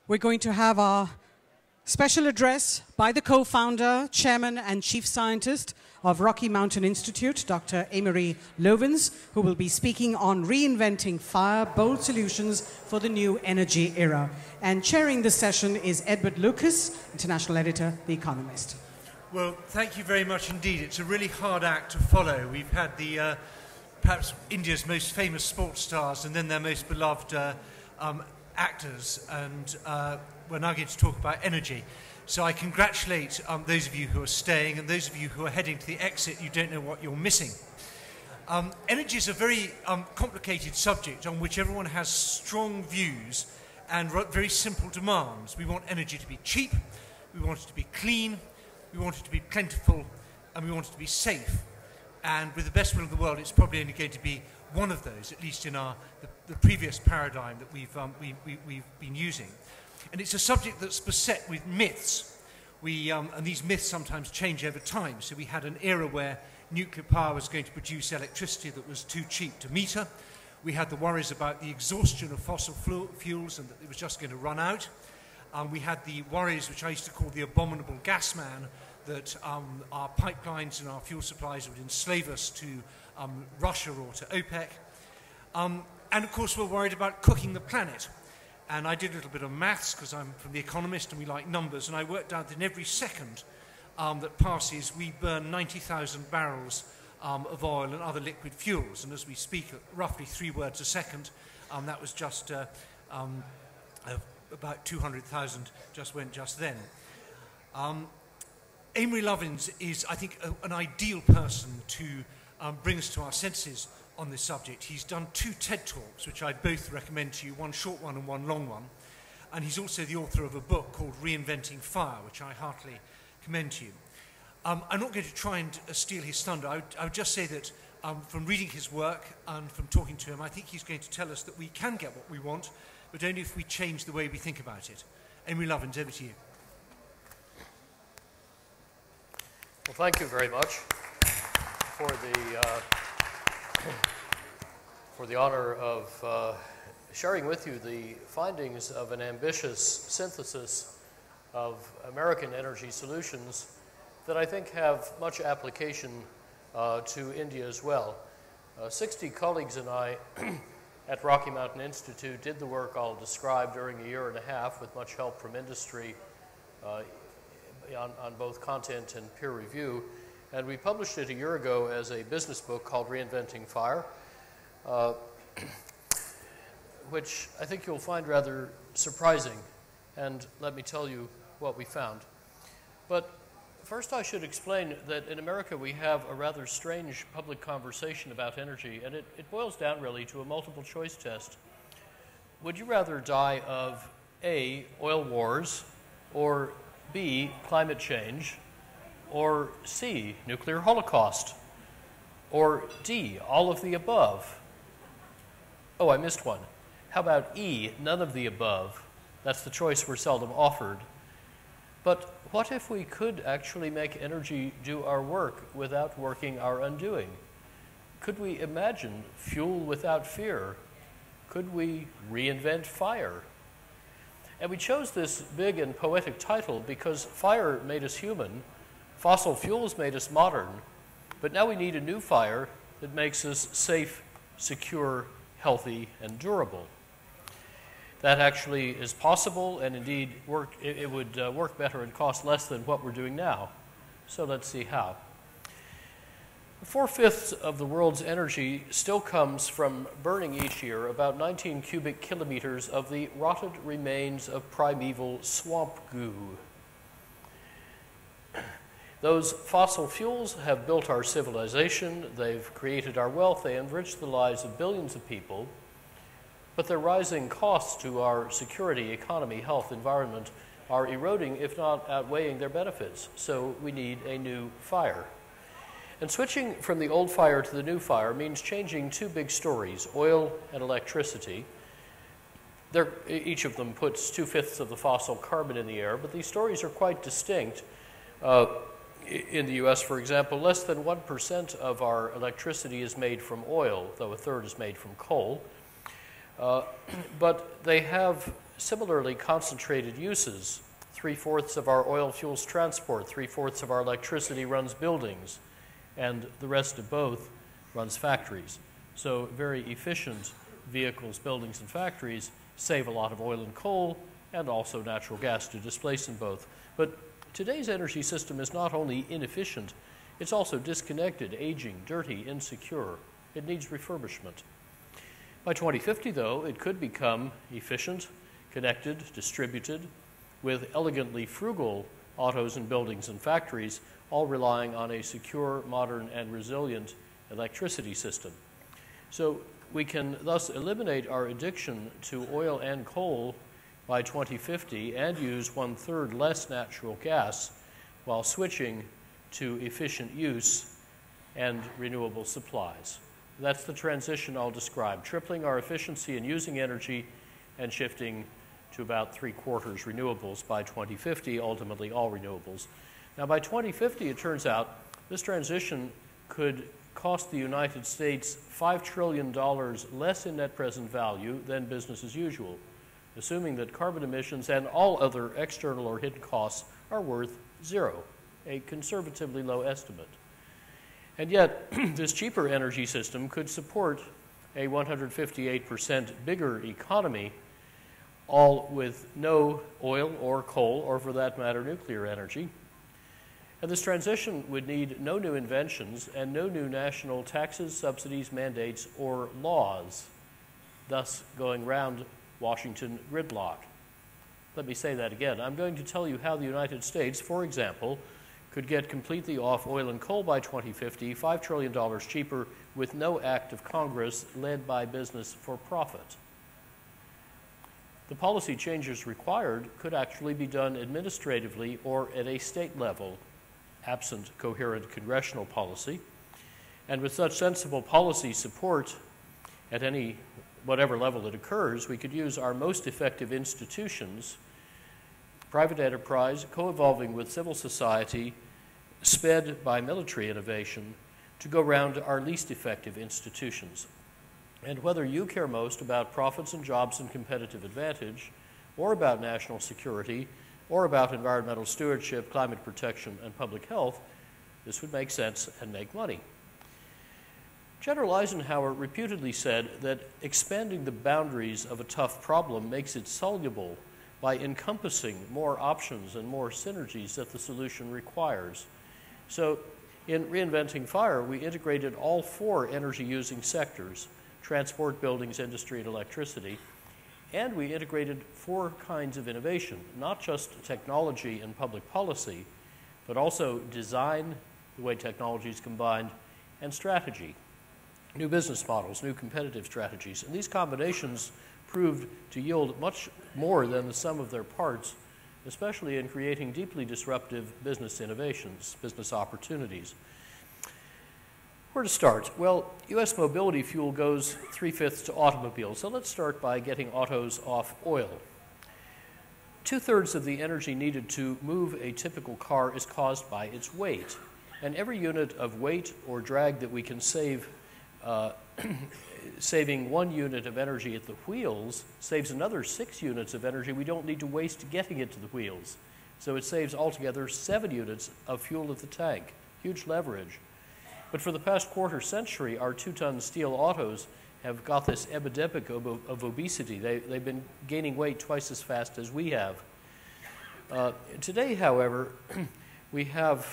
we're going to have our special address by the co-founder, chairman and chief scientist of Rocky Mountain Institute, Dr. Amory Lovins, who will be speaking on Reinventing Fire, Bold Solutions for the New Energy Era. And chairing the session is Edward Lucas, international editor, The Economist. Well, thank you very much indeed. It's a really hard act to follow. We've had the perhaps India's most famous sports stars and then their most beloved actors, and we're now going to talk about energy. So I congratulate those of you who are staying, and those of you who are heading to the exit. You don't know what you're missing. Energy is a very complicated subject on which everyone has strong views and very simple demands. We want energy to be cheap, we want it to be clean, we want it to be plentiful, and we want it to be safe. And with the best will of the world, it's probably only going to be one of those, at least in the previous paradigm that we've been using. And it's a subject that's beset with myths. And these myths sometimes change over time. So we had an era where nuclear power was going to produce electricity that was too cheap to meter. We had the worries about the exhaustion of fossil fuels and that it was just going to run out. We had the worries, which I used to call the abominable gas man, that our pipelines and our fuel supplies would enslave us to Russia or to OPEC. And of course, we're worried about cooking the planet. And I did a little bit of maths because I'm from The Economist and we like numbers, and I worked out that in every second that passes, we burn 90,000 barrels of oil and other liquid fuels. And as we speak at roughly 3 words a second, that was just about 200,000 just went just then. Amory Lovins is, I think, an ideal person to bring us to our senses on this subject. He's done 2 TED Talks, which I both recommend to you, one short one and one long one. And he's also the author of a book called Reinventing Fire, which I heartily commend to you. I'm not going to try and steal his thunder. I would just say that from reading his work and from talking to him, I think he's going to tell us that we can get what we want, but only if we change the way we think about it. Amory Lovins, over to you. Well, thank you very much for the honor of sharing with you the findings of an ambitious synthesis of American energy solutions that I think have much application to India as well. 60 colleagues and I at Rocky Mountain Institute did the work I'll describe during a year and a half with much help from industry on both content and peer review. And we published it a year ago as a business book called Reinventing Fire, which I think you'll find rather surprising. And let me tell you what we found. But first I should explain that in America we have a rather strange public conversation about energy, and it boils down really to a multiple choice test. Would you rather die of A, oil wars, or B, climate change, or C, nuclear holocaust, or D, all of the above? Oh, I missed one. How about E, none of the above? That's the choice we're seldom offered. But what if we could actually make energy do our work without working our undoing? Could we imagine fuel without fear? Could we reinvent fire? And we chose this big and poetic title because fire made us human, fossil fuels made us modern, but now we need a new fire that makes us safe, secure, healthy, and durable. That actually is possible, and indeed it would work better and cost less than what we're doing now. So let's see how. 4/5 of the world's energy still comes from burning each year about 19 cubic kilometers of the rotted remains of primeval swamp goo. Those fossil fuels have built our civilization, they've created our wealth, they enriched the lives of billions of people, but their rising costs to our security, economy, health, environment are eroding, if not outweighing their benefits. So we need a new fire. And switching from the old fire to the new fire means changing 2 big stories, oil and electricity. Each of them puts 2/5 of the fossil carbon in the air, but these stories are quite distinct. In the US, for example, less than 1% of our electricity is made from oil, though 1/3 is made from coal. But they have similarly concentrated uses. 3/4 of our oil fuels transport, 3/4 of our electricity runs buildings, and the rest of both runs factories. So very efficient vehicles, buildings, and factories save a lot of oil and coal and also natural gas to displace them both. But today's energy system is not only inefficient, it's also disconnected, aging, dirty, insecure. It needs refurbishment. By 2050, though, it could become efficient, connected, distributed, with elegantly frugal autos and buildings and factories, all relying on a secure, modern, and resilient electricity system. So we can thus eliminate our addiction to oil and coal by 2050 and use 1/3 less natural gas while switching to efficient use and renewable supplies. That's the transition I'll describe, tripling our efficiency in using energy and shifting to about 3/4 renewables by 2050, ultimately all renewables. Now by 2050, it turns out, this transition could cost the United States $5 trillion less in net present value than business as usual, assuming that carbon emissions and all other external or hidden costs are worth zero, a conservatively low estimate. And yet, this cheaper energy system could support a 158% bigger economy, all with no oil or coal, or for that matter, nuclear energy. And this transition would need no new inventions and no new national taxes, subsidies, mandates, or laws, thus going round Washington gridlock. Let me say that again. I'm going to tell you how the United States, for example, could get completely off oil and coal by 2050, $5 trillion cheaper, with no act of Congress led by business for profit. The policy changes required could actually be done administratively or at a state level, absent coherent congressional policy. And with such sensible policy support at whatever level it occurs, we could use our most effective institutions, private enterprise, co-evolving with civil society, sped by military innovation, to go round our least effective institutions. And whether you care most about profits and jobs and competitive advantage, or about national security, or about environmental stewardship, climate protection, and public health, this would make sense and make money. General Eisenhower reputedly said that expanding the boundaries of a tough problem makes it soluble by encompassing more options and more synergies that the solution requires. So in Reinventing Fire, we integrated all 4 energy-using sectors: transport, buildings, industry, and electricity. And we integrated 4 kinds of innovation, not just technology and public policy, but also design, the way technology is combined, and strategy, new business models, new competitive strategies. And these combinations proved to yield much more than the sum of their parts, especially in creating deeply disruptive business innovations, business opportunities. Where to start? Well, U.S. mobility fuel goes 3/5 to automobiles, so let's start by getting autos off oil. 2/3 of the energy needed to move a typical car is caused by its weight, and every unit of weight or drag that we can save, saving 1 unit of energy at the wheels, saves another 6 units of energy we don't need to waste getting it to the wheels. So it saves altogether 7 units of fuel at the tank. Huge leverage. But for the past quarter century, our 2-ton steel autos have got this epidemic of obesity. They've been gaining weight twice as fast as we have. Today, however, we have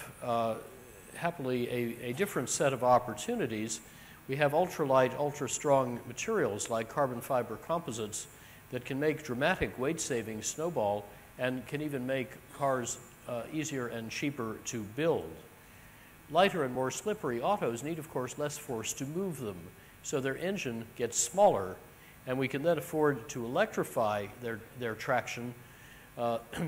happily a different set of opportunities. We have ultralight, ultra-strong materials like carbon fiber composites that can make dramatic weight savings snowball and can even make cars easier and cheaper to build. Lighter and more slippery autos need, of course, less force to move them, so their engine gets smaller, and we can then afford to electrify their traction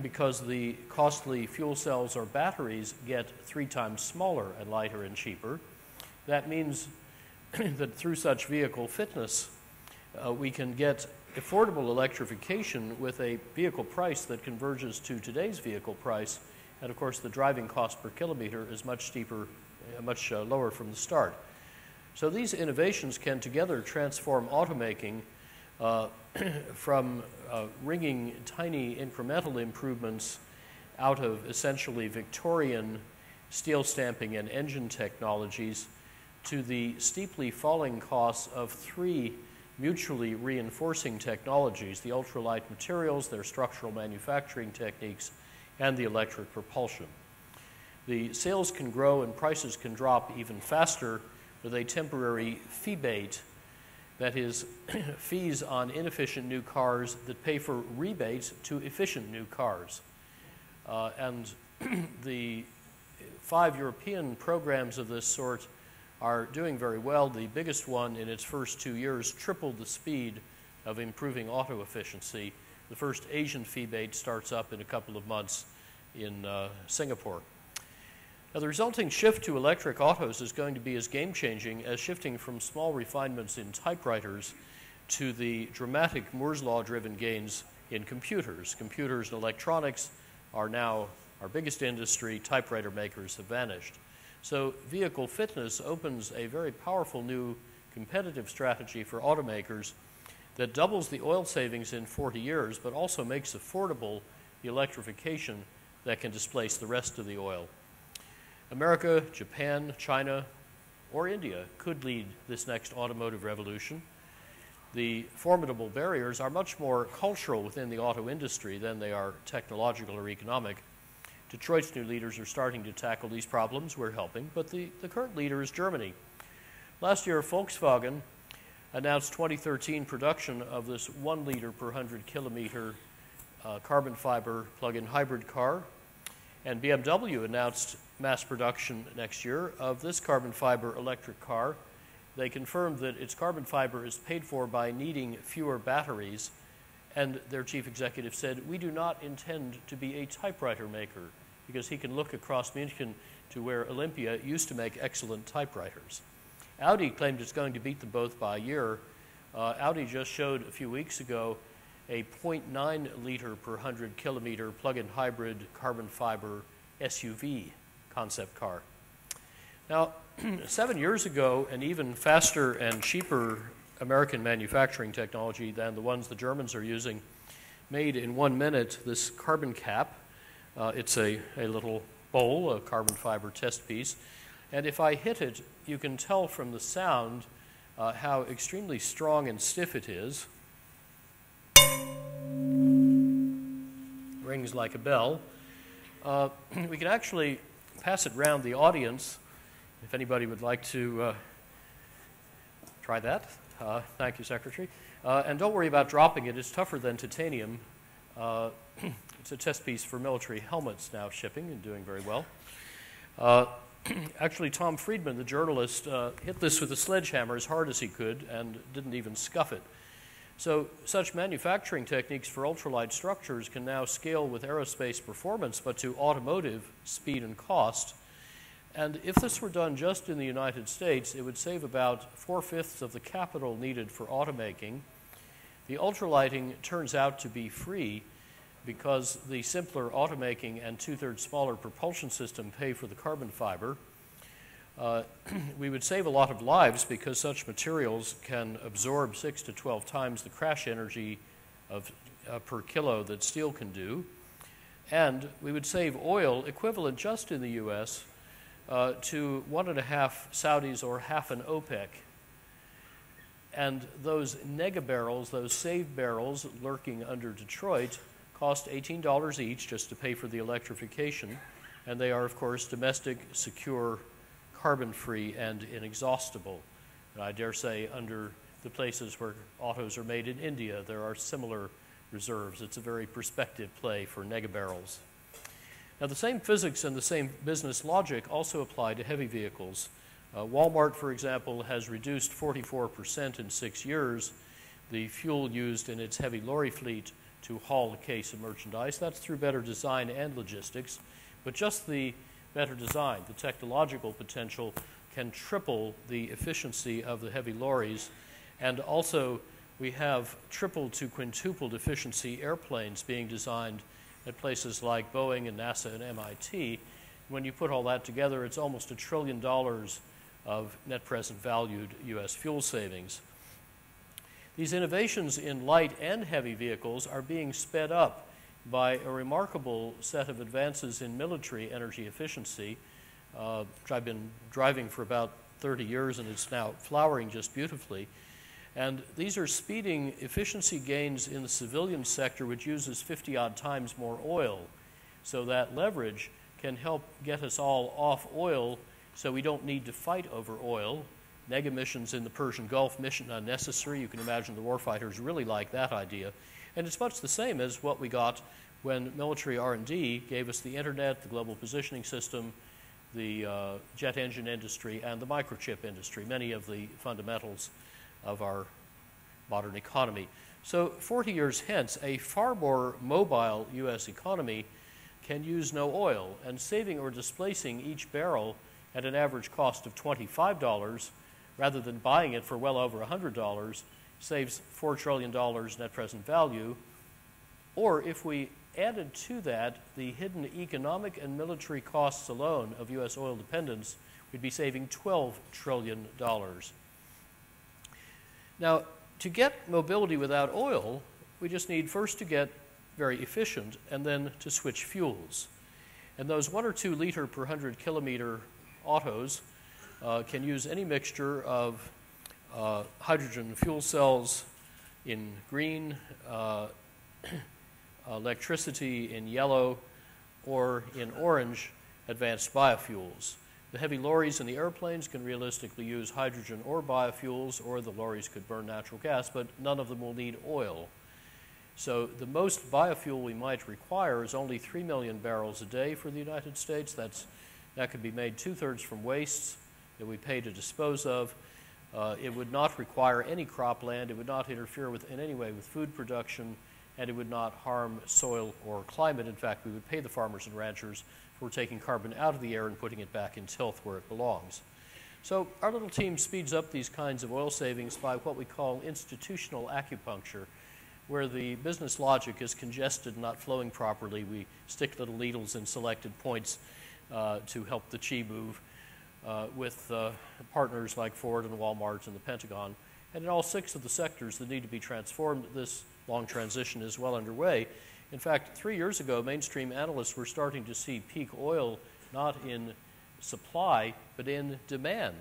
because the costly fuel cells or batteries get 3 times smaller and lighter and cheaper. That means that through such vehicle fitness, we can get affordable electrification with a vehicle price that converges to today's vehicle price. And of course, the driving cost per kilometer is much steeper, much lower from the start. So these innovations can together transform automaking from wringing tiny incremental improvements out of essentially Victorian steel stamping and engine technologies to the steeply falling costs of three mutually reinforcing technologies: the ultralight materials, their structural manufacturing techniques, and the electric propulsion. The sales can grow and prices can drop even faster with a temporary fee-bate, that is, fees on inefficient new cars that pay for rebates to efficient new cars. And the 5 European programs of this sort are doing very well. The biggest one in its first 2 years tripled the speed of improving auto efficiency. The first Asian fee-bate starts up in a couple of months in Singapore. Now, the resulting shift to electric autos is going to be as game-changing as shifting from small refinements in typewriters to the dramatic Moore's Law-driven gains in computers. Computers and electronics are now our biggest industry. Typewriter makers have vanished. So vehicle fitness opens a very powerful new competitive strategy for automakers that doubles the oil savings in 40 years, but also makes affordable the electrification that can displace the rest of the oil. America, Japan, China, or India could lead this next automotive revolution. The formidable barriers are much more cultural within the auto industry than they are technological or economic. Detroit's new leaders are starting to tackle these problems. We're helping, but the current leader is Germany. Last year, Volkswagen announced 2013 production of this 1 liter per 100 kilometer carbon fiber plug-in hybrid car, and BMW announced mass production next year of this carbon fiber electric car. They confirmed that its carbon fiber is paid for by needing fewer batteries, and their chief executive said, "We do not intend to be a typewriter maker," because he can look across München to where Olympia used to make excellent typewriters. Audi claimed it's going to beat them both by a year. Audi just showed a few weeks ago a 0.9 liter per 100 kilometer plug-in hybrid carbon fiber SUV concept car. Now, 7 years ago, an even faster and cheaper American manufacturing technology than the ones the Germans are using made in 1 minute this carbon cap. It's a little bowl, a carbon fiber test piece. And if I hit it, you can tell from the sound how extremely strong and stiff it is. Rings like a bell. We can actually pass it around the audience if anybody would like to try that. Thank you, Secretary. And don't worry about dropping it. It's tougher than titanium. It's a test piece for military helmets now shipping and doing very well. Actually, Tom Friedman, the journalist, hit this with a sledgehammer as hard as he could and didn't even scuff it. So such manufacturing techniques for ultralight structures can now scale with aerospace performance, but to automotive speed and cost. And if this were done just in the United States, it would save about 4/5 of the capital needed for automaking. The ultralighting turns out to be free because the simpler automaking and 2/3 smaller propulsion system pay for the carbon fiber. We would save a lot of lives because such materials can absorb 6 to 12 times the crash energy of, per kilo that steel can do. And we would save oil equivalent just in the US to 1.5 Saudis or half an OPEC. And those nega barrels, those saved barrels lurking under Detroit, cost $18 each just to pay for the electrification. And they are, of course, domestic, secure, carbon-free, and inexhaustible. And I dare say under the places where autos are made in India, there are similar reserves. It's a very prospective play for nega barrels. Now, the same physics and the same business logic also apply to heavy vehicles. Walmart, for example, has reduced 44% in 6 years the fuel used in its heavy lorry fleet to haul a case of merchandise. That's through better design and logistics. But just the better design, the technological potential, can triple the efficiency of the heavy lorries. And also, we have tripled to quintupled efficiency airplanes being designed at places like Boeing and NASA and MIT. When you put all that together, it's almost $1 trillion of net present valued U.S. fuel savings. These innovations in light and heavy vehicles are being sped up by a remarkable set of advances in military energy efficiency, which I've been driving for about 30 years, and it's now flowering just beautifully. And these are speeding efficiency gains in the civilian sector, which uses 50-odd times more oil. So that leverage can help get us all off oil so we don't need to fight over oil. Nega missions in the Persian Gulf, mission unnecessary. You can imagine the warfighters really like that idea. And it's much the same as what we got when military R&D gave us the internet, the global positioning system, the jet engine industry, and the microchip industry, many of the fundamentals of our modern economy. So 40 years hence, a far more mobile U.S. economy can use no oil, and saving or displacing each barrel at an average cost of $25 rather than buying it for well over $100 saves $4 trillion net present value. Or if we added to that the hidden economic and military costs alone of U.S. oil dependence, we'd be saving $12 trillion. Now, to get mobility without oil, we just need first to get very efficient and then to switch fuels. And those 1 or 2 liter per 100 kilometer autos can use any mixture of hydrogen fuel cells in green, electricity in yellow, or in orange, advanced biofuels. The heavy lorries and the airplanes can realistically use hydrogen or biofuels, or the lorries could burn natural gas, but none of them will need oil. So the most biofuel we might require is only 3 million barrels a day for the United States. That could be made 2/3 from wastes that we pay to dispose of. It would not require any cropland. It would not interfere in any way with food production, and it would not harm soil or climate. In fact, we would pay the farmers and ranchers for taking carbon out of the air and putting it back in tilth where it belongs. So our little team speeds up these kinds of oil savings by what we call institutional acupuncture, where the business logic is congested and not flowing properly. We stick little needles in selected points to help the chi move with partners like Ford and Walmart and the Pentagon. And in all 6 of the sectors that need to be transformed, this long transition is well underway. In fact, 3 years ago, mainstream analysts were starting to see peak oil not in supply, but in demand.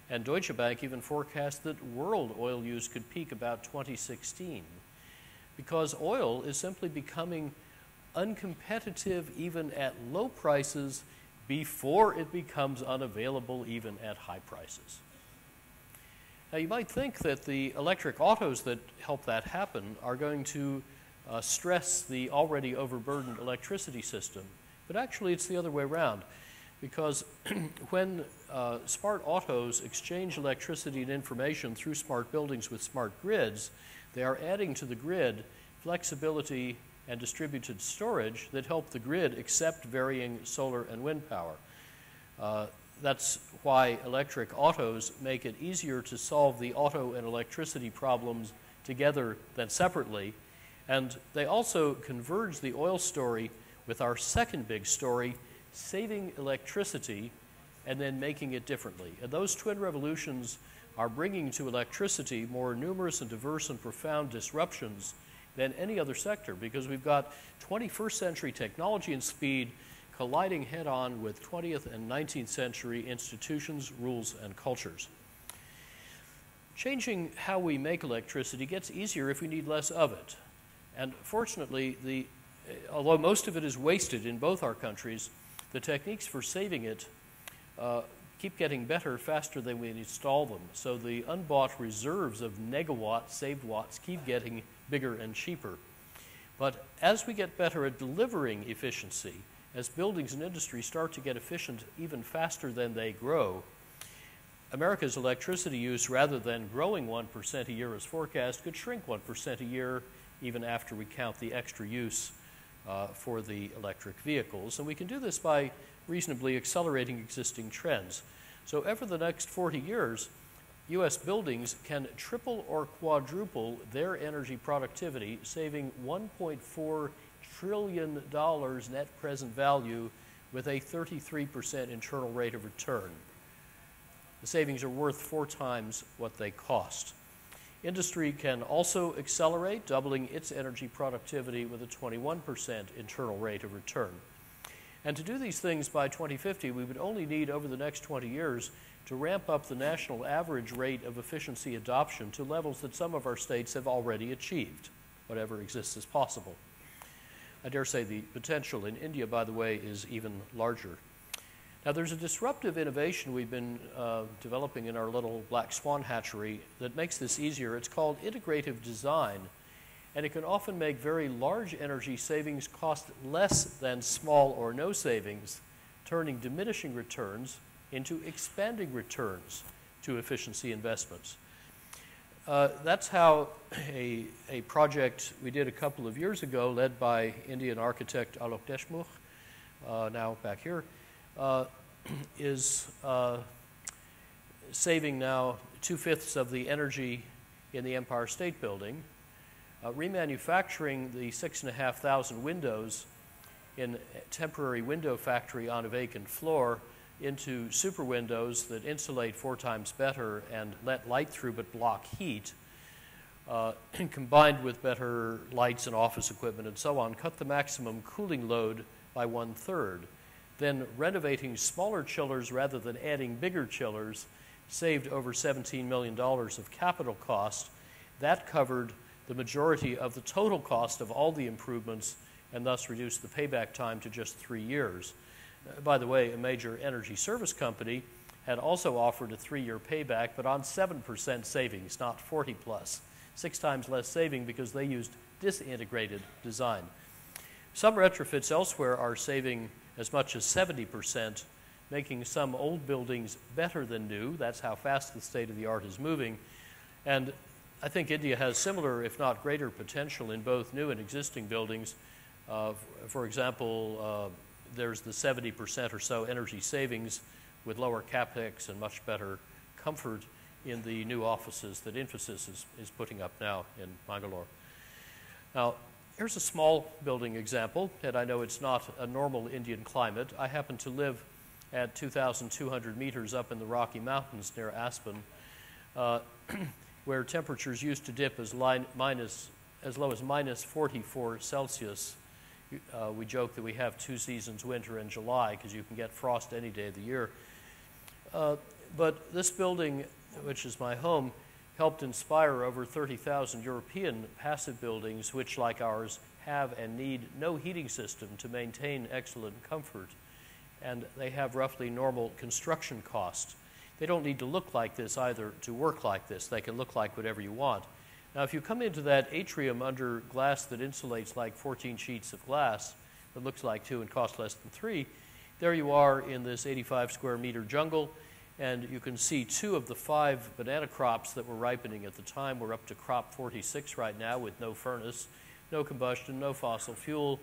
And Deutsche Bank even forecast that world oil use could peak about 2016, because oil is simply becoming uncompetitive even at low prices before it becomes unavailable even at high prices. Now, you might think that the electric autos that help that happen are going to stress the already overburdened electricity system, but actually it's the other way around, because when smart autos exchange electricity and information through smart buildings with smart grids, they are adding to the grid flexibility and distributed storage that help the grid accept varying solar and wind power. That's why electric autos make it easier to solve the auto and electricity problems together than separately. And they also converge the oil story with our second big story, saving electricity and then making it differently. And those twin revolutions are bringing to electricity more numerous and diverse and profound disruptions than any other sector, because we've got 21st century technology and speed colliding head-on with 20th and 19th century institutions, rules, and cultures. Changing how we make electricity gets easier if we need less of it. And fortunately, although most of it is wasted in both our countries, the techniques for saving it keep getting better faster than we install them. So the unbought reserves of negawatts, saved watts, keep getting bigger and cheaper. But as we get better at delivering efficiency, as buildings and industry start to get efficient even faster than they grow, America's electricity use, rather than growing 1% a year as forecast, could shrink 1% a year even after we count the extra use for the electric vehicles. And we can do this by reasonably accelerating existing trends. So over the next 40 years, U.S. buildings can triple or quadruple their energy productivity, saving $1.4 trillion net present value with a 33% internal rate of return. The savings are worth 4 times what they cost. Industry can also accelerate, doubling its energy productivity with a 21% internal rate of return. And to do these things by 2050, we would only need over the next 20 years to ramp up the national average rate of efficiency adoption to levels that some of our states have already achieved. Whatever exists is possible. I dare say the potential in India, by the way, is even larger. Now, there's a disruptive innovation we've been developing in our little black swan hatchery that makes this easier. It's called integrative design, and it can often make very large energy savings cost less than small or no savings, turning diminishing returns into expanding returns to efficiency investments. That's how a project we did a couple of years ago, led by Indian architect Alok Deshmukh, now back here, is saving now 2/5 of the energy in the Empire State Building, remanufacturing the 6,500 windows in a temporary window factory on a vacant floor into super windows that insulate 4 times better and let light through but block heat, combined with better lights and office equipment and so on, cut the maximum cooling load by 1/3. Then renovating smaller chillers rather than adding bigger chillers saved over $17 million of capital cost. That covered the majority of the total cost of all the improvements and thus reduced the payback time to just 3 years. By the way, a major energy service company had also offered a 3-year payback, but on 7% savings, not 40 plus. 6 times less saving because they used disintegrated design. Some retrofits elsewhere are saving as much as 70%, making some old buildings better than new. That's how fast the state of the art is moving. And I think India has similar, if not greater, potential in both new and existing buildings. For example, there's the 70% or so energy savings with lower capex and much better comfort in the new offices that Infosys is putting up now in Bangalore. Now, here's a small building example, and I know it's not a normal Indian climate. I happen to live at 2,200 meters up in the Rocky Mountains near Aspen, where temperatures used to dip as low as minus 44 Celsius. We joke that we have 2 seasons, winter and July, because you can get frost any day of the year. But this building, which is my home, helped inspire over 30,000 European passive buildings, which, like ours, have and need no heating system to maintain excellent comfort. And they have roughly normal construction costs. They don't need to look like this either to work like this. They can look like whatever you want. Now, if you come into that atrium under glass that insulates like 14 sheets of glass, that looks like 2 and costs less than 3, there you are in this 85 square meter jungle, and you can see 2 of the 5 banana crops that were ripening at the time. We're up to crop 46 right now with no furnace, no combustion, no fossil fuel,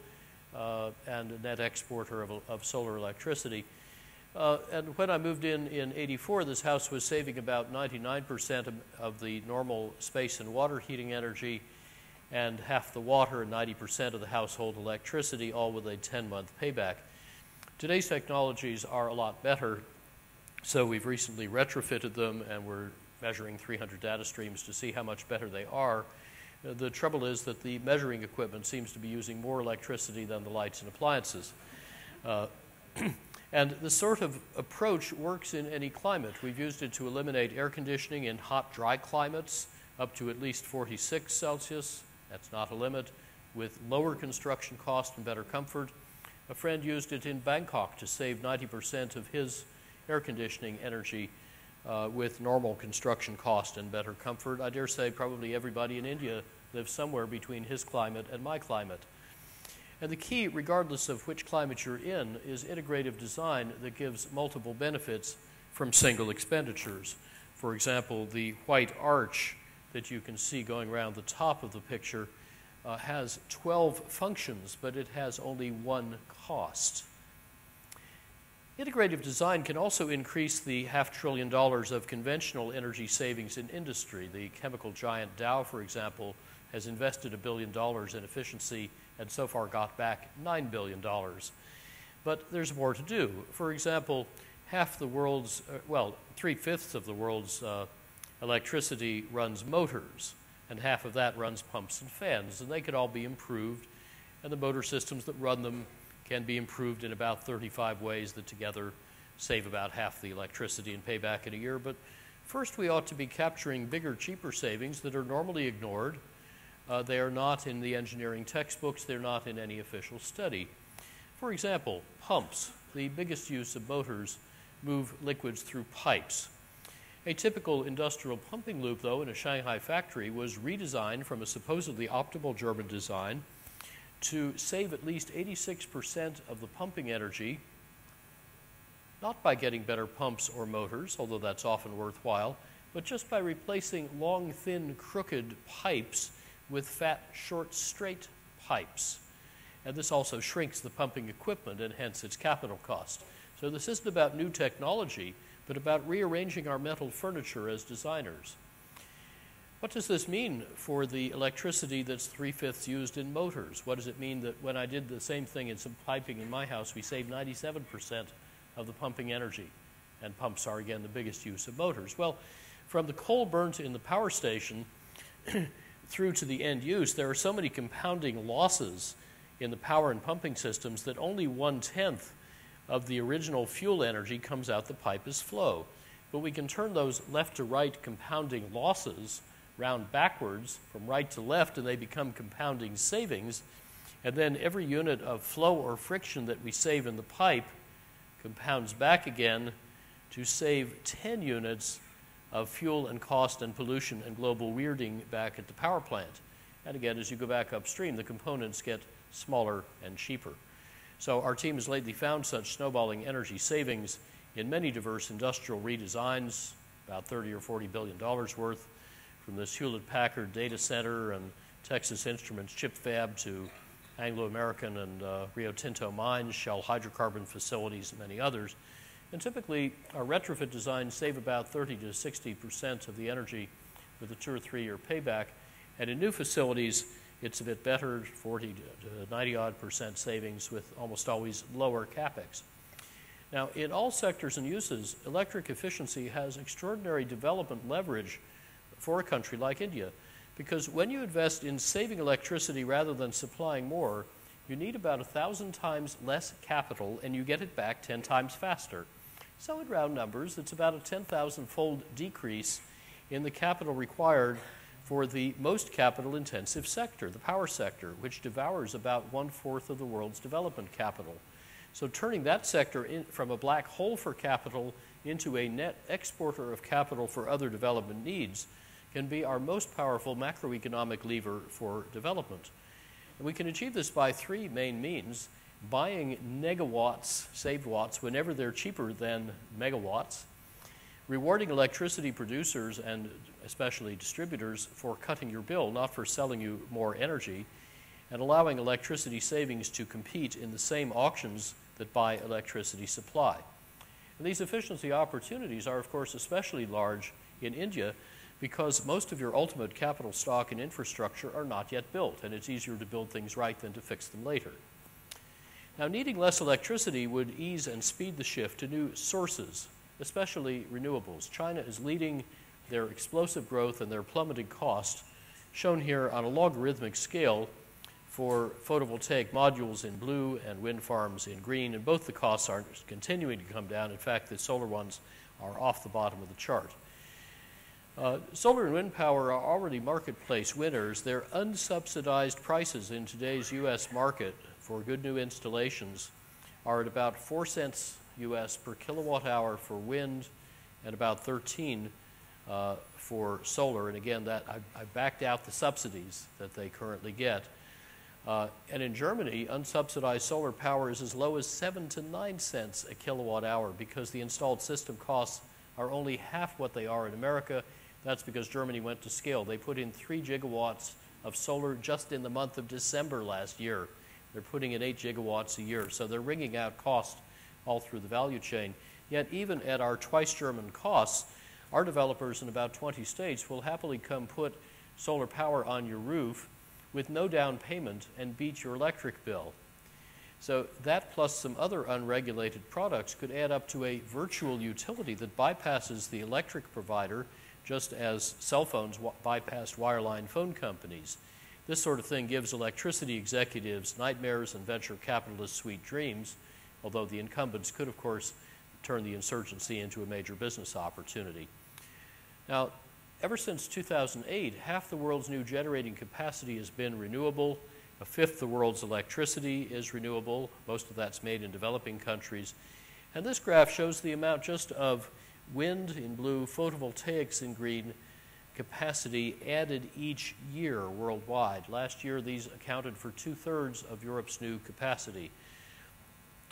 and a net exporter of solar electricity. And when I moved in '84, this house was saving about 99% of the normal space and water heating energy and half the water and 90% of the household electricity, all with a 10-month payback. Today's technologies are a lot better, so we've recently retrofitted them and we're measuring 300 data streams to see how much better they are. The trouble is that the measuring equipment seems to be using more electricity than the lights and appliances. And this sort of approach works in any climate. We've used it to eliminate air conditioning in hot, dry climates up to at least 46 Celsius. That's not a limit, with lower construction cost and better comfort. A friend used it in Bangkok to save 90% of his air conditioning energy with normal construction cost and better comfort. I dare say probably everybody in India lives somewhere between his climate and my climate. And the key, regardless of which climate you're in, is integrative design that gives multiple benefits from single expenditures. For example, the white arch that you can see going around the top of the picture has 12 functions, but it has only 1 cost. Integrative design can also increase the $500 billion of conventional energy savings in industry. The chemical giant Dow, for example, has invested $1 billion in efficiency and so far got back $9 billion. But there's more to do. For example, half the world's, 3/5 of the world's electricity runs motors, and half of that runs pumps and fans, and they could all be improved, and the motor systems that run them can be improved in about 35 ways that together save about half the electricity and pay back in a year. But first, we ought to be capturing bigger, cheaper savings that are normally ignored. They are not in the engineering textbooks. They're not in any official study. For example, pumps. The biggest use of motors move liquids through pipes. A typical industrial pumping loop, though, in a Shanghai factory was redesigned from a supposedly optimal German design to save at least 86% of the pumping energy, not by getting better pumps or motors, although that's often worthwhile, but just by replacing long, thin, crooked pipes with fat, short, straight pipes. And this also shrinks the pumping equipment and hence its capital cost. So this isn't about new technology, but about rearranging our mental furniture as designers. What does this mean for the electricity that's 3/5 used in motors? What does it mean that when I did the same thing in some piping in my house, we saved 97% of the pumping energy? And pumps are, again, the biggest use of motors. Well, from the coal burnt in the power station through to the end use, there are so many compounding losses in the power and pumping systems that only 1/10 of the original fuel energy comes out the pipe as flow. But we can turn those left to right compounding losses round backwards from right to left, and they become compounding savings. And then every unit of flow or friction that we save in the pipe compounds back again to save 10 units of fuel and cost and pollution and global weirding back at the power plant. And again, as you go back upstream, the components get smaller and cheaper. So our team has lately found such snowballing energy savings in many diverse industrial redesigns, about $30 or $40 billion worth, from this Hewlett-Packard data center and Texas Instruments chip fab to Anglo-American and Rio Tinto mines, Shell hydrocarbon facilities, and many others. And typically, our retrofit designs save about 30 to 60% of the energy with a 2 or 3 year payback. And in new facilities, it's a bit better, 40 to 90-odd% savings with almost always lower capex. Now, in all sectors and uses, electric efficiency has extraordinary development leverage for a country like India, because when you invest in saving electricity rather than supplying more, you need about 1,000 times less capital and you get it back 10 times faster. So in round numbers, it's about a 10,000-fold decrease in the capital required for the most capital-intensive sector, the power sector, which devours about 1/4 of the world's development capital. So turning that sector from a black hole for capital into a net exporter of capital for other development needs can be our most powerful macroeconomic lever for development. And we can achieve this by 3 main means: buying negawatts, saved watts, whenever they're cheaper than megawatts, rewarding electricity producers and especially distributors for cutting your bill, not for selling you more energy, and allowing electricity savings to compete in the same auctions that buy electricity supply. And these efficiency opportunities are, of course, especially large in India because most of your ultimate capital stock and infrastructure are not yet built, and it's easier to build things right than to fix them later. Now, needing less electricity would ease and speed the shift to new sources, especially renewables. China is leading their explosive growth and their plummeting cost, shown here on a logarithmic scale for photovoltaic modules in blue and wind farms in green, and both the costs are continuing to come down. In fact, the solar ones are off the bottom of the chart. Solar and wind power are already marketplace winners. Their unsubsidized prices in today's U.S. market for good new installations are at about 4 cents U.S. per kilowatt hour for wind and about 13 for solar. And again, that I backed out the subsidies that they currently get. And in Germany, unsubsidized solar power is as low as 7 to 9 cents a kilowatt hour because the installed system costs are only half what they are in America. That's because Germany went to scale. They put in 3 gigawatts of solar just in the month of December last year. They're putting in 8 gigawatts a year. So they're wringing out cost all through the value chain. Yet even at our twice German costs, our developers in about 20 states will happily come put solar power on your roof with no down payment and beat your electric bill. So that plus some other unregulated products could add up to a virtual utility that bypasses the electric provider, just as cell phones bypassed wireline phone companies. This sort of thing gives electricity executives nightmares and venture capitalists sweet dreams, although the incumbents could, of course, turn the insurgency into a major business opportunity. Now, ever since 2008, half the world's new generating capacity has been renewable. A fifth of the world's electricity is renewable. Most of that's made in developing countries. And this graph shows the amount just of wind in blue, photovoltaics in green, capacity added each year worldwide. Last year, these accounted for 2/3 of Europe's new capacity.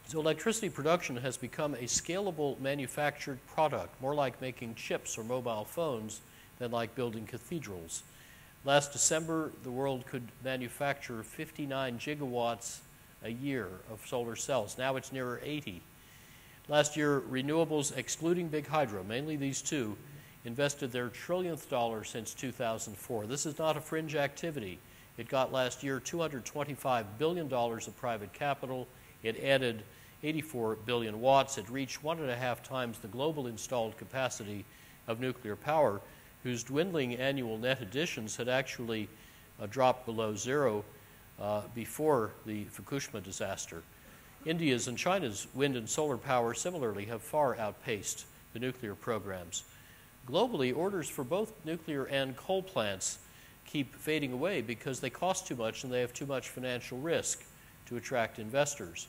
So electricity production has become a scalable manufactured product, more like making chips or mobile phones than like building cathedrals. Last December, the world could manufacture 59 gigawatts a year of solar cells. Now it's nearer 80. Last year, renewables, excluding big hydro, mainly these two, invested their trillionth dollar since 2004. This is not a fringe activity. It got last year $225 billion of private capital. It added 84 billion watts. It reached 1.5 times the global installed capacity of nuclear power, whose dwindling annual net additions had actually dropped below zero before the Fukushima disaster. India's and China's wind and solar power similarly have far outpaced the nuclear programs. Globally, orders for both nuclear and coal plants keep fading away because they cost too much and they have too much financial risk to attract investors.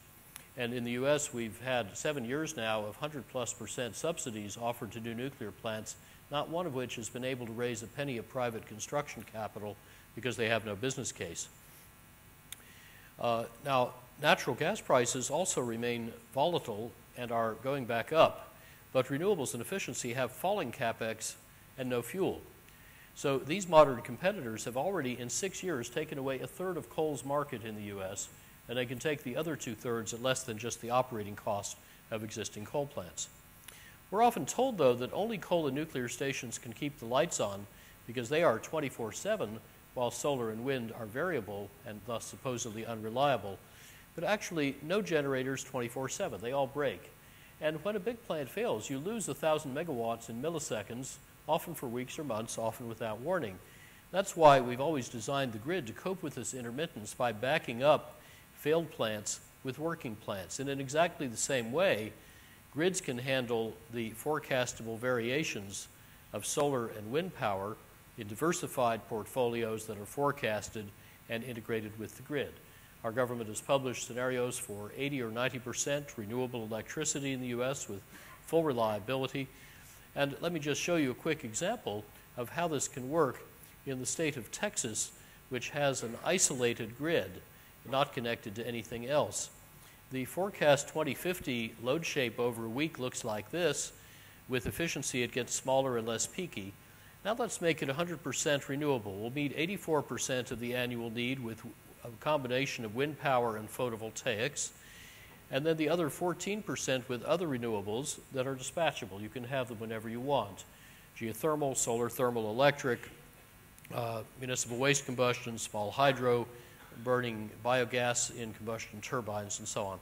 And in the US, we've had 7 years now of 100+% subsidies offered to new nuclear plants, not one of which has been able to raise a penny of private construction capital because they have no business case. Now, natural gas prices also remain volatile and are going back up, but renewables and efficiency have falling capex and no fuel. So these modern competitors have already, in 6 years, taken away 1/3 of coal's market in the US, and they can take the other 2/3 at less than just the operating cost of existing coal plants. We're often told, though, that only coal and nuclear stations can keep the lights on because they are 24/7, while solar and wind are variable and thus supposedly unreliable. But actually, no generators 24/7. They all break. And when a big plant fails, you lose 1,000 megawatts in milliseconds, often for weeks or months, often without warning. That's why we've always designed the grid to cope with this intermittence by backing up failed plants with working plants. And in exactly the same way, grids can handle the forecastable variations of solar and wind power in diversified portfolios that are forecasted and integrated with the grid. Our government has published scenarios for 80 or 90% renewable electricity in the US with full reliability. And let me just show you a quick example of how this can work in the state of Texas, which has an isolated grid, not connected to anything else. The forecast 2050 load shape over a week looks like this. With efficiency, it gets smaller and less peaky. Now let's make it 100% renewable. We'll meet 84% of the annual need with a combination of wind power and photovoltaics, and then the other 14% with other renewables that are dispatchable. You can have them whenever you want. Geothermal, solar thermal electric, municipal waste combustion, small hydro, burning biogas in combustion turbines, and so on.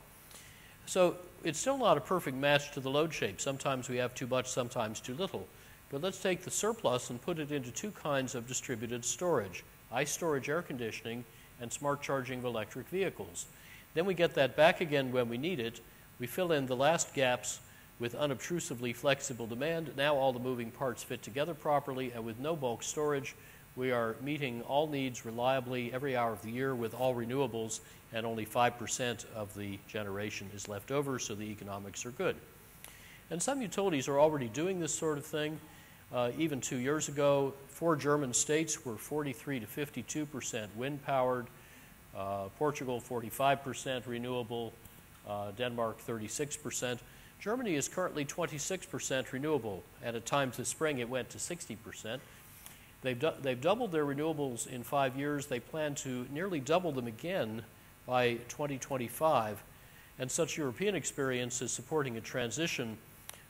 So it's still not a perfect match to the load shape. Sometimes we have too much, sometimes too little. But let's take the surplus and put it into two kinds of distributed storage: ice storage, air conditioning, and smart charging of electric vehicles. Then we get that back again when we need it. We fill in the last gaps with unobtrusively flexible demand. Now all the moving parts fit together properly, and with no bulk storage, we are meeting all needs reliably every hour of the year with all renewables, and only 5% of the generation is left over, so the economics are good. And some utilities are already doing this sort of thing. Even 2 years ago, 4 German states were 43 to 52% wind-powered, Portugal 45% renewable, Denmark 36%. Germany is currently 26% renewable, and at times this spring it went to 60%. They've doubled their renewables in 5 years. They plan to nearly double them again by 2025, and such European experience is supporting a transition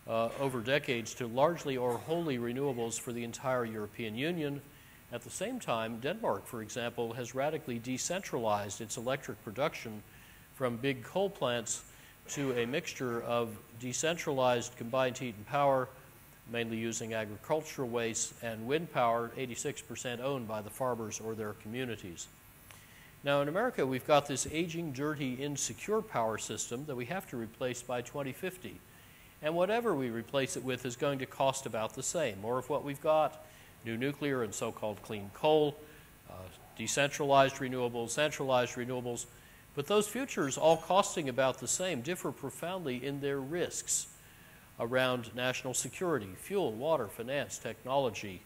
over decades to largely or wholly renewables for the entire European Union. At the same time, Denmark, for example, has radically decentralized its electric production from big coal plants to a mixture of decentralized combined heat and power, mainly using agricultural waste, and wind power, 86% owned by the farmers or their communities. Now in America, we've got this aging, dirty, insecure power system that we have to replace by 2050. And whatever we replace it with is going to cost about the same. More of what we've got, new nuclear and so-called clean coal, decentralized renewables, centralized renewables. But those futures, all costing about the same, differ profoundly in their risks around national security, fuel, water, finance, technology,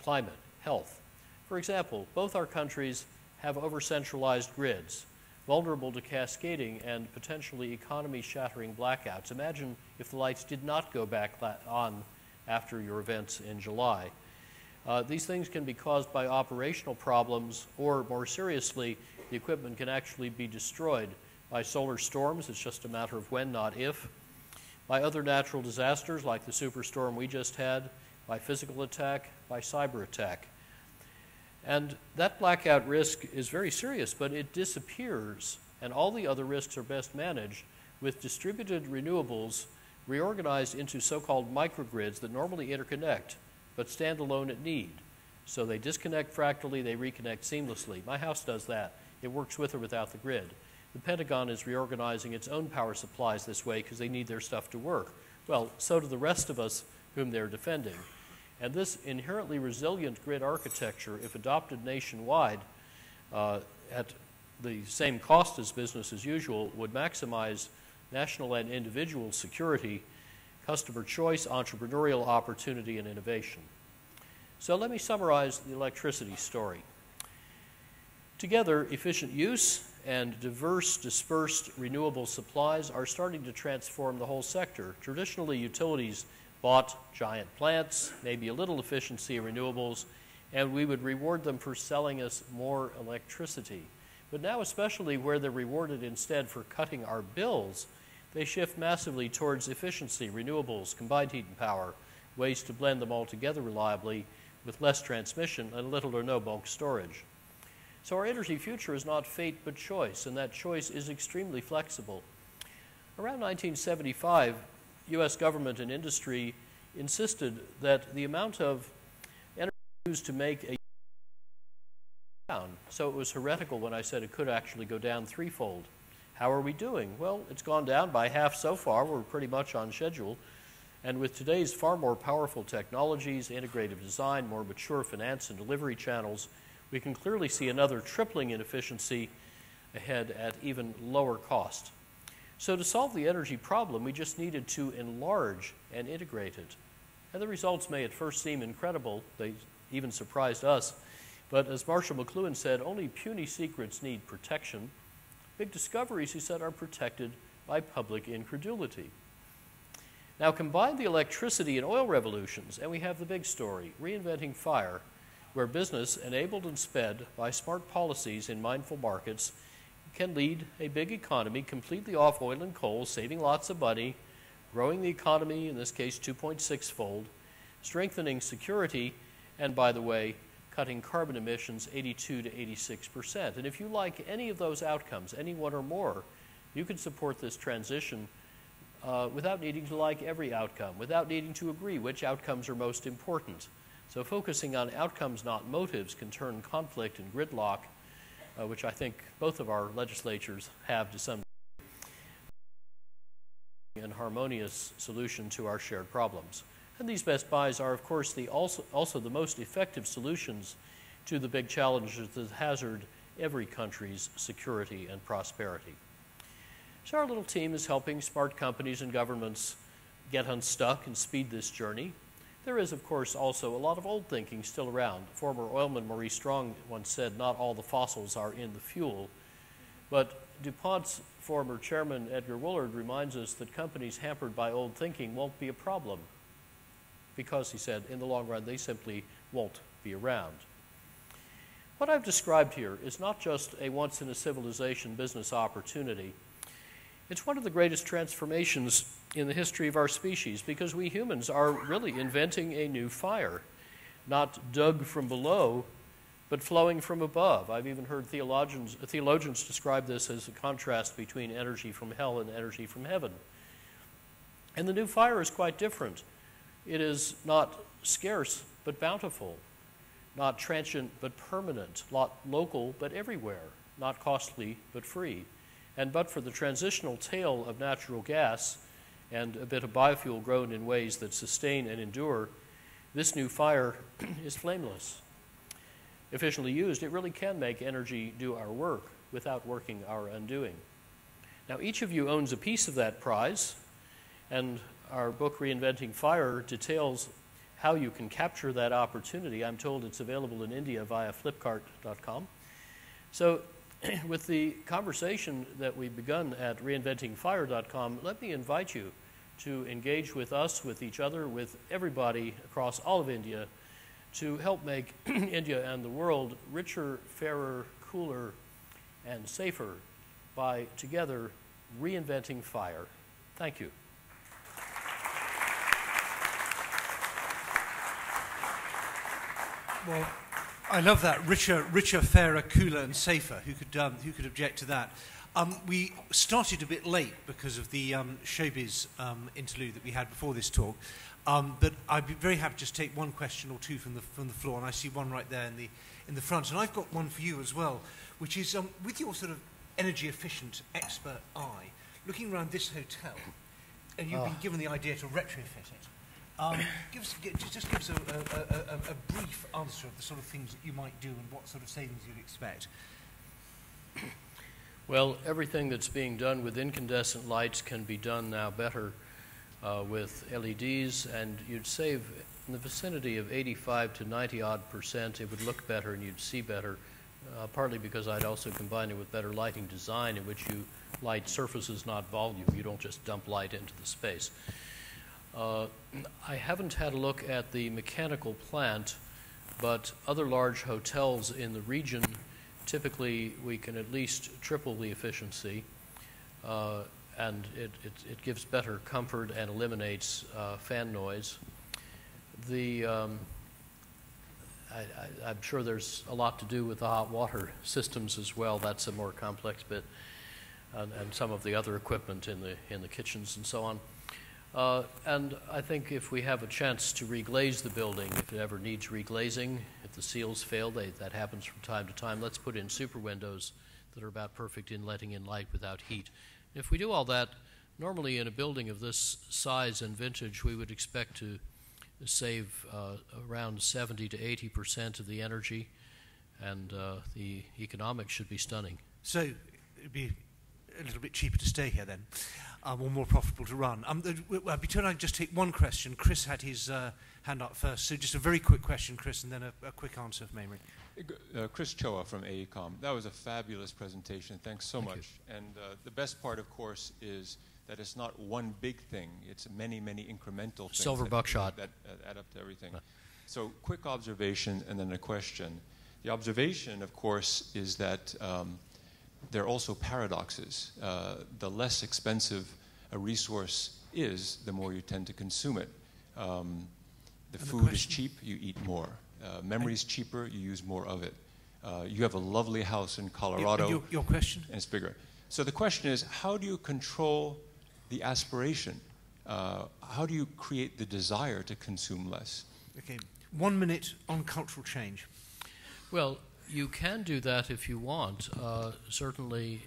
climate, health. For example, both our countries have over-centralized grids, vulnerable to cascading and potentially economy-shattering blackouts. Imagine if the lights did not go back on after your events in July. These things can be caused by operational problems, or more seriously, the equipment can actually be destroyed by solar storms. It's just a matter of when, not if. By other natural disasters like the superstorm we just had, by physical attack, by cyber attack. And that blackout risk is very serious, but it disappears, and all the other risks are best managed with distributed renewables reorganized into so-called microgrids that normally interconnect, but stand alone at need. So they disconnect fractally, they reconnect seamlessly. My house does that. It works with or without the grid. The Pentagon is reorganizing its own power supplies this way because they need their stuff to work. Well, so do the rest of us whom they're defending. And this inherently resilient grid architecture, if adopted nationwide at the same cost as business as usual, would maximize national and individual security, customer choice, entrepreneurial opportunity, and innovation. So let me summarize the electricity story. Together, efficient use and diverse, dispersed renewable supplies are starting to transform the whole sector. Traditionally, utilities bought giant plants, maybe a little efficiency of renewables, and we would reward them for selling us more electricity. But now, especially where they're rewarded instead for cutting our bills, they shift massively towards efficiency, renewables, combined heat and power, ways to blend them all together reliably with less transmission and little or no bulk storage. So our energy future is not fate but choice, and that choice is extremely flexible. Around 1975, U.S. government and industry insisted that the amount of energy used to make a down. So it was heretical when I said it could actually go down threefold. How are we doing? Well, it's gone down by half so far. We're pretty much on schedule. And with today's far more powerful technologies, integrative design, more mature finance and delivery channels, we can clearly see another tripling in efficiency ahead at even lower cost. So to solve the energy problem, we just needed to enlarge and integrate it. And the results may at first seem incredible. They even surprised us. But as Marshall McLuhan said, only puny secrets need protection. Big discoveries, he said, are protected by public incredulity. Now combine the electricity and oil revolutions, and we have the big story, Reinventing Fire, where business, enabled and sped by smart policies in mindful markets, can lead a big economy completely off oil and coal, saving lots of money, growing the economy, in this case 2.6-fold, strengthening security, and by the way, cutting carbon emissions 82 to 86%. And if you like any of those outcomes, any one or more, you can support this transition without needing to like every outcome, without needing to agree which outcomes are most important. So focusing on outcomes, not motives, can turn conflict and gridlock, which I think both of our legislatures have to some degree, and harmonious solution to our shared problems. And these best buys are, of course, also the most effective solutions to the big challenges that hazard every country's security and prosperity. So our little team is helping smart companies and governments get unstuck and speed this journey. There is, of course, also a lot of old thinking still around. Former oilman Maurice Strong once said, not all the fossils are in the fuel. But DuPont's former chairman, Edgar Woolard, reminds us that companies hampered by old thinking won't be a problem, because, he said, in the long run, they simply won't be around. What I've described here is not just a once-in-a-civilization business opportunity. It's one of the greatest transformations in the history of our species, because we humans are really inventing a new fire, not dug from below, but flowing from above. I've even heard theologians describe this as a contrast between energy from hell and energy from heaven. And the new fire is quite different. It is not scarce but bountiful, not transient but permanent, not local but everywhere, not costly but free. And but for the transitional tail of natural gas and a bit of biofuel grown in ways that sustain and endure, this new fire is flameless. Efficiently used, it really can make energy do our work without working our undoing. Now, each of you owns a piece of that prize, and our book, Reinventing Fire, details how you can capture that opportunity. I'm told it's available in India via flipkart.com. So, with the conversation that we've begun at reinventingfire.com, let me invite you to engage with us, with each other, with everybody across all of India to help make India and the world richer, fairer, cooler, and safer by together reinventing fire. Thank you. Well, I love that. Richer, fairer, cooler, and safer. Who could object to that? We started a bit late because of the showbiz interlude that we had before this talk. But I'd be very happy to just take one question or two from the floor, and I see one right there in the front. And I've got one for you as well, which is with your sort of energy efficient expert eye, looking around this hotel, and you've been given the idea to retrofit it. Just give us a brief answer of the sort of things that you might do and what sort of savings you'd expect. Well, everything that's being done with incandescent lights can be done now better with LEDs, and you'd save in the vicinity of 85 to 90-odd%. It would look better and you'd see better, partly because I'd also combine it with better lighting design in which you light surfaces, not volume. You don't just dump light into the space. I haven't had a look at the mechanical plant, but other large hotels in the region, typically we can at least triple the efficiency, and it gives better comfort and eliminates fan noise. I'm sure there's a lot to do with the hot water systems as well. That's a more complex bit, and some of the other equipment in the kitchens and so on. And I think if we have a chance to reglaze the building, if it ever needs reglazing, if the seals fail, that happens from time to time, let's put in super windows that are about perfect in letting in light without heat. If we do all that, normally in a building of this size and vintage, we would expect to save around 70 to 80% of the energy, and the economics should be stunning. So it'd be a little bit cheaper to stay here then, or more profitable to run. I'd be turning to just take one question. Chris had his hand up first, so just a very quick question, Chris, and then a quick answer from Amy. Chris Choa from AECOM. That was a fabulous presentation. Thanks so much. And the best part, of course, is that it's not one big thing. It's many, many incremental things. Silver buckshot. That add up to everything. So quick observation and then a question. The observation, of course, is that there are also paradoxes. The less expensive a resource is, the more you tend to consume it. The food is cheap, you eat more. Memory is cheaper, you use more of it. You have a lovely house in Colorado. Your question? And it's bigger. So the question is, how do you control the aspiration? How do you create the desire to consume less? Okay, 1 minute on cultural change. Well, you can do that if you want. Certainly,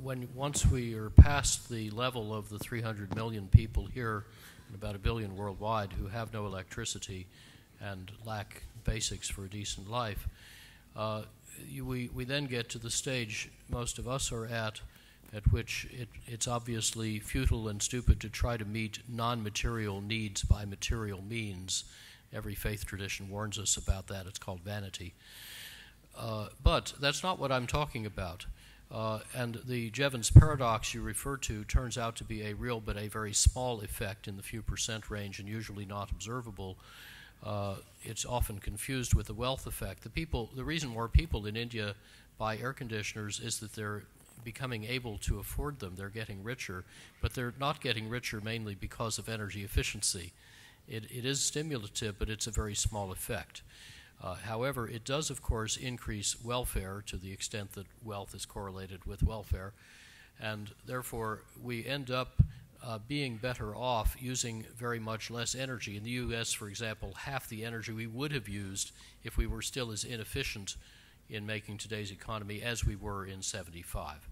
once we are past the level of the 300 million people here and about 1 billion worldwide who have no electricity and lack basics for a decent life, we then get to the stage most of us are at which it's obviously futile and stupid to try to meet non-material needs by material means. Every faith tradition warns us about that. It's called vanity. But that's not what I'm talking about. And the Jevons paradox you refer to turns out to be a real but a very small effect in the few percent range and usually not observable. It's often confused with the wealth effect. The reason more people in India buy air conditioners is that they're becoming able to afford them. They're getting richer, but they're not getting richer mainly because of energy efficiency. It is stimulative, but it's a very small effect. However, it does, of course, increase welfare to the extent that wealth is correlated with welfare, and therefore we end up being better off using very much less energy. In the U.S., for example, half the energy we would have used if we were still as inefficient in making today's economy as we were in '75.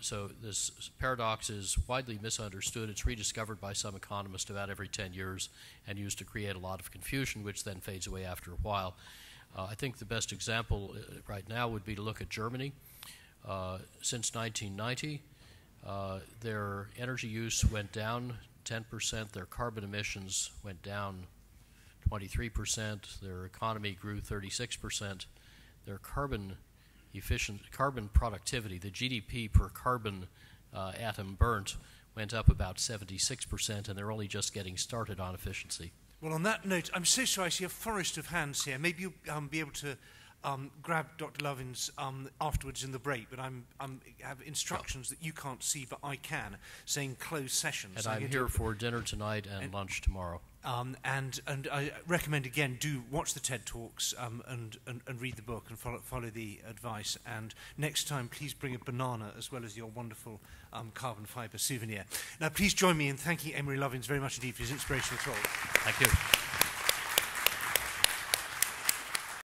So this paradox is widely misunderstood. It's rediscovered by some economist about every 10 years and used to create a lot of confusion, which then fades away after a while. I think the best example right now would be to look at Germany. Since 1990, their energy use went down 10%, their carbon emissions went down 23%, their economy grew 36%, their carbon productivity, the GDP per carbon atom burnt, went up about 76%, and they're only just getting started on efficiency. Well, on that note, I'm so sorry I see a forest of hands here. Maybe you'll be able to grab Dr. Lovins afterwards in the break, but I have instructions that you can't see, but I can, saying closed sessions. And I'm here for dinner tonight and lunch tomorrow. And I recommend, again, do watch the TED Talks and read the book and follow the advice. And next time, please bring a banana as well as your wonderful carbon fibre souvenir. Now, please join me in thanking Emery Lovins very much indeed for his inspirational talk. Thank you.